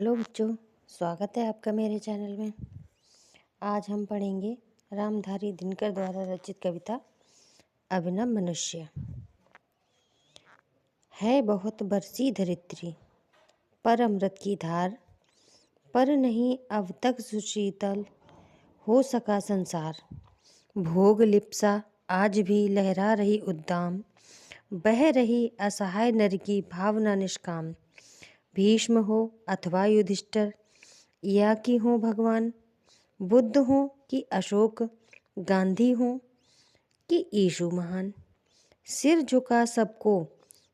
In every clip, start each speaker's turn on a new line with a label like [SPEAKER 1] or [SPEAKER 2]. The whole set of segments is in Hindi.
[SPEAKER 1] हेलो बच्चों, स्वागत है आपका मेरे चैनल में। आज हम पढ़ेंगे रामधारी दिनकर द्वारा रचित कविता अभिनव मनुष्य। है बहुत बरसी धरित्री, पर अमृत की धार, पर नहीं अब तक सुशीतल हो सका संसार। भोग लिप्सा आज भी लहरा रही उद्दाम, बह रही असहाय नर की भावना निष्काम। भीष्म हो अथवा युधिष्ठिर, या कि हो भगवान, बुद्ध हो कि अशोक, गांधी हो कि यीशु महान। सिर झुका सबको,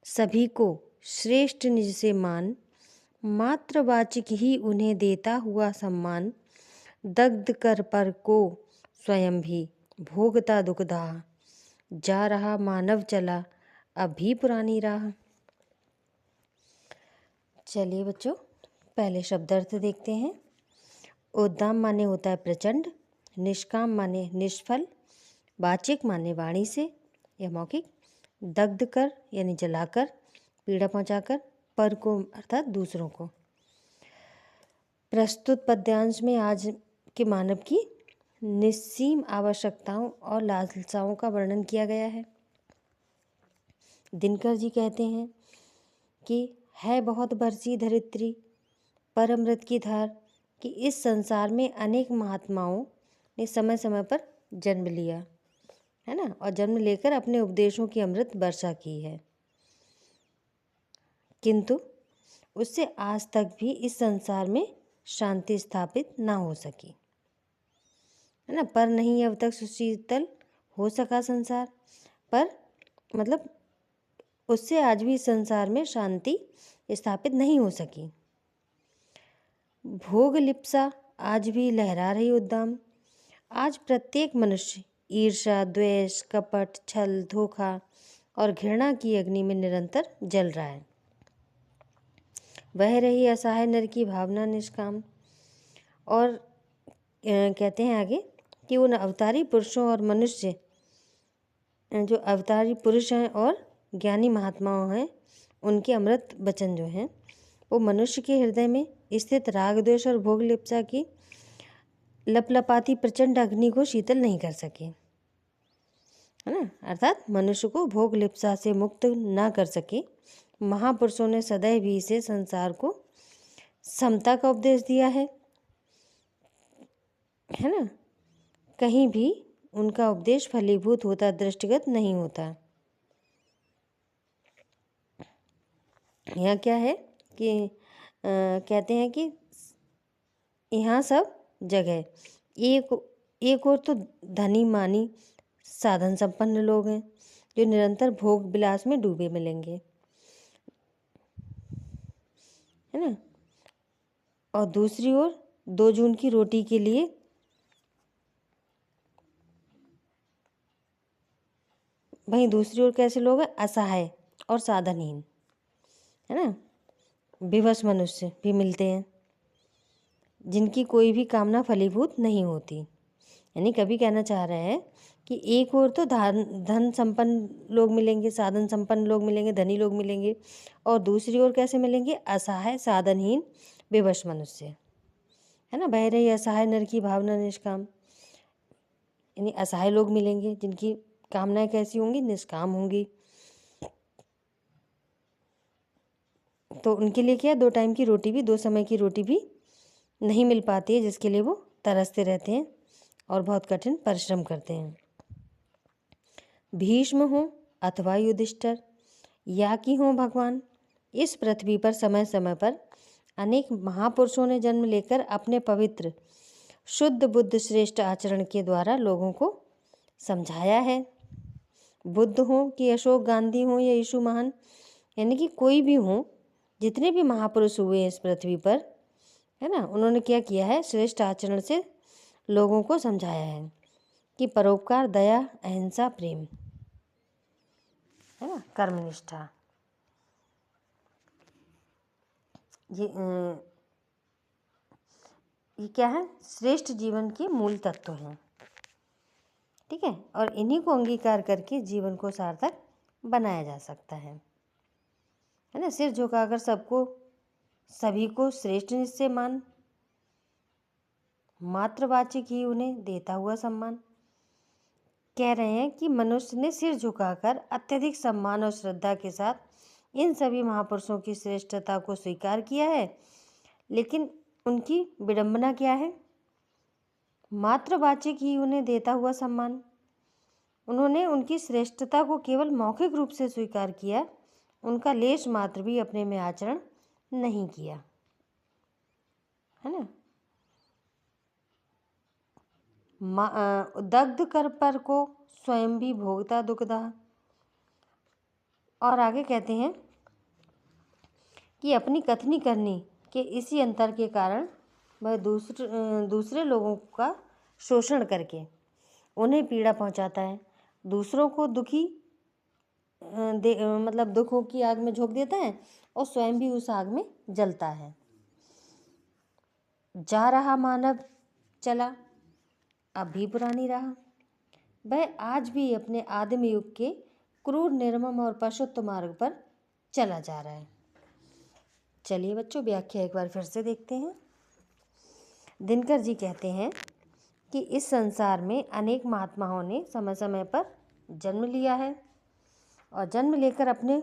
[SPEAKER 1] सभी को श्रेष्ठ निज से मान, मात्रवाचिक ही उन्हें देता हुआ सम्मान। दग्ध कर पर को स्वयं भी भोगता दुखदाह, जा रहा मानव चला अब भी पुरानी राह। चलिए बच्चों, पहले शब्दार्थ देखते हैं। उद्दाम माने होता है प्रचंड, निष्काम माने निष्फल, वाचिक माने वाणी से या मौखिक, दग्ध कर यानी जलाकर, पीड़ा पहुंचाकर, पर को अर्थात दूसरों को। प्रस्तुत पद्यांश में आज के मानव की निस्सीम आवश्यकताओं और लालसाओं का वर्णन किया गया है। दिनकर जी कहते हैं कि है बहुत बरसी धरित्री, पर अमृत की धार, कि इस संसार में अनेक महात्माओं ने समय समय पर जन्म लिया है ना, और जन्म लेकर अपने उपदेशों की अमृत वर्षा की है, किंतु उससे आज तक भी इस संसार में शांति स्थापित ना हो सकी है ना। पर नहीं अब तक सुशीतल हो सका संसार, पर मतलब उससे आज भी इस संसार में शांति स्थापित नहीं हो सकी। भोग लिप्सा आज भी लहरा रही उद्दाम, आज प्रत्येक मनुष्य ईर्ष्या, द्वेष, कपट, छल, धोखा और घृणा की अग्नि में निरंतर जल रहा है। वह रही असहाय नर की भावना निष्काम। और कहते हैं आगे कि उन अवतारी पुरुषों और मनुष्य, जो अवतारी पुरुष हैं और ज्ञानी महात्माओं हैं, उनके अमृत वचन जो हैं वो मनुष्य के हृदय में स्थित राग, द्वेष और भोग लिप्सा की लपलपाती प्रचंड अग्नि को शीतल नहीं कर सके है ना। अर्थात मनुष्य को भोग लिप्सा से मुक्त ना कर सके। महापुरुषों ने सदैव ही से संसार को समता का उपदेश दिया है ना। कहीं भी उनका उपदेश फलीभूत होता दृष्टिगत नहीं होता। यहाँ क्या है कि कहते हैं कि यहाँ सब जगह एक और तो धनी मानी साधन संपन्न लोग हैं जो निरंतर भोग विलास में डूबे मिलेंगे है ना, और दूसरी ओर 2 जून की रोटी के लिए वहीं दूसरी ओर कैसे लोग हैं, असहाय और साधनहीन है ना, विवश मनुष्य भी मिलते हैं जिनकी कोई भी कामना फलीभूत नहीं होती। यानी कभी कहना चाह रहे हैं कि एक ओर तो धन संपन्न लोग मिलेंगे, साधन संपन्न लोग मिलेंगे, धनी लोग मिलेंगे, और दूसरी ओर कैसे मिलेंगे, असहाय, साधनहीन, विवश मनुष्य है ना। बह रही असहाय नर की भावना निष्काम, यानी असहाय लोग मिलेंगे जिनकी कामनाएं कैसी होंगी, निष्काम होंगी। तो उनके लिए क्या, 2 टाइम की रोटी भी, 2 समय की रोटी भी नहीं मिल पाती है, जिसके लिए वो तरसते रहते हैं और बहुत कठिन परिश्रम करते हैं। भीष्म हो अथवा युधिष्ठिर, या कि हो भगवान, इस पृथ्वी पर समय समय पर अनेक महापुरुषों ने जन्म लेकर अपने पवित्र शुद्ध बुद्ध श्रेष्ठ आचरण के द्वारा लोगों को समझाया है। बुद्ध हो कि अशोक, गांधी हो या यीशु महान, यानी कि कोई भी हो, जितने भी महापुरुष हुए हैं इस पृथ्वी पर है ना, उन्होंने क्या किया है, श्रेष्ठ आचरण से लोगों को समझाया है कि परोपकार, दया, अहिंसा, प्रेम है ना, कर्मनिष्ठा, ये क्या है, श्रेष्ठ जीवन के मूल तत्व हैं। ठीक है, और इन्हीं को अंगीकार करके जीवन को सार्थक बनाया जा सकता है ना। सिर झुकाकर सबको सभी को श्रेष्ठ निश्चय मान, मात्रवाचिक ही उन्हें देता हुआ सम्मान। कह रहे हैं कि मनुष्य ने सिर झुकाकर अत्यधिक सम्मान और श्रद्धा के साथ इन सभी महापुरुषों की श्रेष्ठता को स्वीकार किया है, लेकिन उनकी विडंबना क्या है? मात्रवाचिक ही उन्हें देता हुआ सम्मान। उन्होंने उनकी श्रेष्ठता को केवल मौखिक रूप से स्वीकार किया, उनका लेश मात्र भी अपने में आचरण नहीं किया, है ना। दग्ध कर पर को स्वयं भी भोगता दुखदा। और आगे कहते हैं कि अपनी कथनी करनी के इसी अंतर के कारण वह दूसरे लोगों का शोषण करके उन्हें पीड़ा पहुंचाता है, दूसरों को दुखी मतलब दुखों की आग में झोंक देता है और स्वयं भी उस आग में जलता है। जा रहा मानव चला अब भी पुरानी राह, वह आज भी अपने आदिम युग के क्रूर, निर्मम और पशुत्व मार्ग पर चला जा रहा है। चलिए बच्चों, व्याख्या एक बार फिर से देखते हैं। दिनकर जी कहते हैं कि इस संसार में अनेक महात्माओं ने समय समय पर जन्म लिया है और जन्म लेकर अपने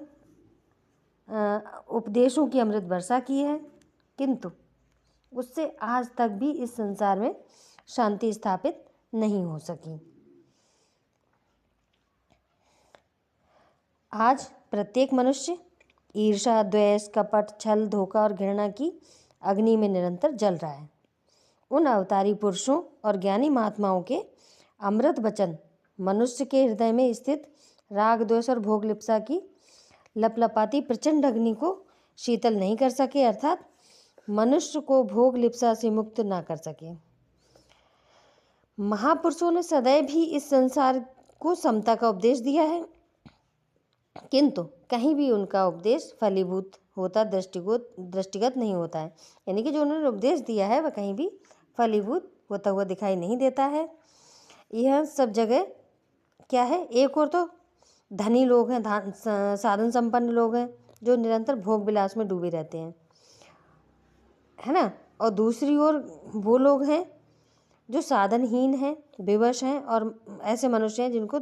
[SPEAKER 1] उपदेशों की अमृत वर्षा की है, किंतु उससे आज तक भी इस संसार में शांति स्थापित नहीं हो सकी। आज प्रत्येक मनुष्य ईर्षा, द्वेष, कपट, छल, धोखा और घृणा की अग्नि में निरंतर जल रहा है। उन अवतारी पुरुषों और ज्ञानी महात्माओं के अमृत वचन मनुष्य के हृदय में स्थित राग, द्वेष और भोग लिप्सा की लपलपाती प्रचंड अग्नि को शीतल नहीं कर सके, अर्थात मनुष्य को भोग लिप्सा से मुक्त ना कर सके। महापुरुषों ने सदैव भी इस संसार को समता का उपदेश दिया है, किंतु कहीं भी उनका उपदेश फलीभूत होता दृष्टिगत नहीं होता है। यानी कि जो उन्होंने उपदेश दिया है वह कहीं भी फलीभूत होता हुआ दिखाई नहीं देता है। यह सब जगह क्या है, एक और तो धनी लोग हैं, साधन संपन्न लोग हैं जो निरंतर भोग विलास में डूबे रहते हैं, है ना, और दूसरी ओर वो लोग हैं जो साधनहीन हैं, विवश हैं और ऐसे मनुष्य हैं जिनको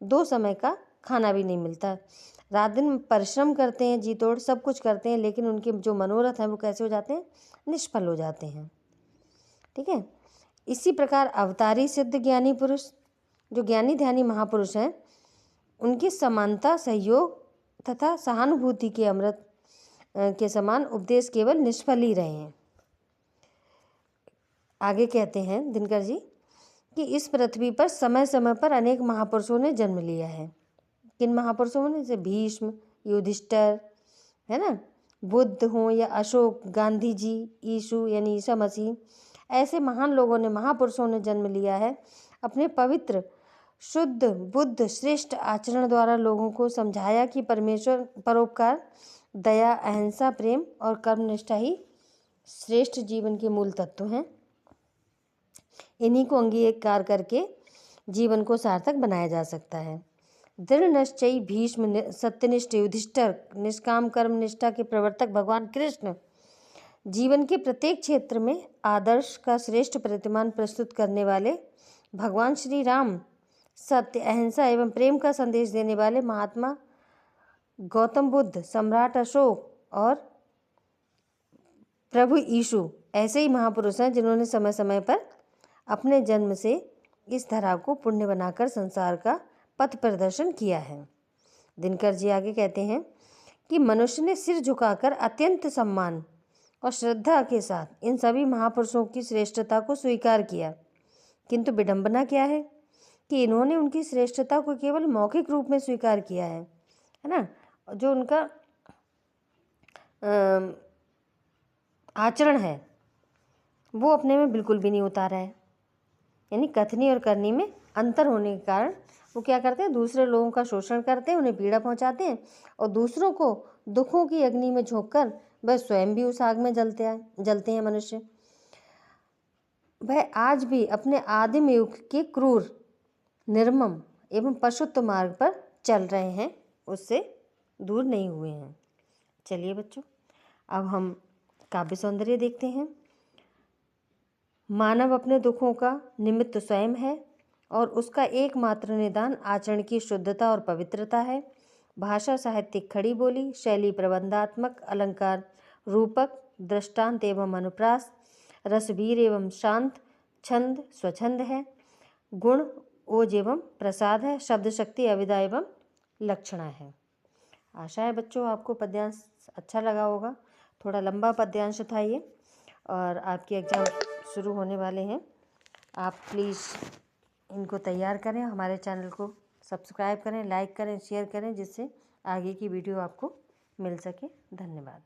[SPEAKER 1] 2 समय का खाना भी नहीं मिलता। रात दिन परिश्रम करते हैं, जी तोड़ सब कुछ करते हैं, लेकिन उनके जो मनोरथ हैं वो कैसे हो जाते हैं? निष्फल हो जाते हैं। ठीक है। इसी प्रकार अवतारी सिद्ध ज्ञानी पुरुष, जो ज्ञानी ध्यानी महापुरुष हैं, उनकी समानता, सहयोग तथा सहानुभूति के अमृत के समान उपदेश केवल निष्फल ही रहे हैं। आगे कहते हैं दिनकर जी कि इस पृथ्वी पर समय समय पर अनेक महापुरुषों ने जन्म लिया है। किन महापुरुषों ने? जैसे भीष्म, युधिष्ठिर, है ना, बुद्ध हों या अशोक, गांधी जी, यीशु यानी ईसा मसीह, ऐसे महान लोगों ने, महापुरुषों ने जन्म लिया है। अपने पवित्र, शुद्ध, बुद्ध, श्रेष्ठ आचरण द्वारा लोगों को समझाया कि परमेश्वर, परोपकार, दया, अहिंसा, प्रेम और कर्मनिष्ठा ही श्रेष्ठ जीवन के मूल तत्व हैं। इन्हीं को अंगीकार करके जीवन को सार्थक बनाया जा सकता है। दृढ़ निश्चयी भीष्म, सत्यनिष्ठ युधिष्ठिर, निष्काम कर्म निष्ठा के प्रवर्तक भगवान कृष्ण, जीवन के प्रत्येक क्षेत्र में आदर्श का श्रेष्ठ प्रतिमान प्रस्तुत करने वाले भगवान श्री राम, सत्य, अहिंसा एवं प्रेम का संदेश देने वाले महात्मा गौतम बुद्ध, सम्राट अशोक और प्रभु यीशु, ऐसे ही महापुरुष हैं जिन्होंने समय समय पर अपने जन्म से इस धरा को पुण्य बनाकर संसार का पथ प्रदर्शन किया है। दिनकर जी आगे कहते हैं कि मनुष्य ने सिर झुकाकर अत्यंत सम्मान और श्रद्धा के साथ इन सभी महापुरुषों की श्रेष्ठता को स्वीकार किया, किंतु विडंबना क्या है कि इन्होंने उनकी श्रेष्ठता को केवल मौखिक रूप में स्वीकार किया है ना, जो उनका आचरण है वो अपने में बिल्कुल भी नहीं उतारा है। यानी कथनी और करनी में अंतर होने के कारण वो क्या करते हैं? दूसरे लोगों का शोषण करते हैं, उन्हें पीड़ा पहुंचाते हैं और दूसरों को दुखों की अग्नि में झोंककर वह स्वयं भी उस आग में जलते हैं मनुष्य। वह आज भी अपने आदिम युग के क्रूर, निर्मम एवं पशुत्व मार्ग पर चल रहे हैं, उससे दूर नहीं हुए हैं। चलिए बच्चों, अब हम काव्य सौंदर्य देखते हैं। मानव अपने दुखों का निमित्त स्वयं है और उसका एकमात्र निदान आचरण की शुद्धता और पवित्रता है। भाषा साहित्यिक खड़ी बोली, शैली प्रबंधात्मक, अलंकार रूपक, दृष्टांत एवं अनुप्रास, रसवीर एवं शांत, छंद स्वच्छंद है, गुण ओज एवं प्रसाद है, शब्द शक्ति अविदा एवं लक्षणा है। आशा है बच्चों आपको पद्यांश अच्छा लगा होगा। थोड़ा लंबा पद्यांश था ये और आपके एग्ज़ाम शुरू होने वाले हैं। आप प्लीज़ इनको तैयार करें, हमारे चैनल को सब्सक्राइब करें, लाइक करें, शेयर करें, जिससे आगे की वीडियो आपको मिल सके। धन्यवाद।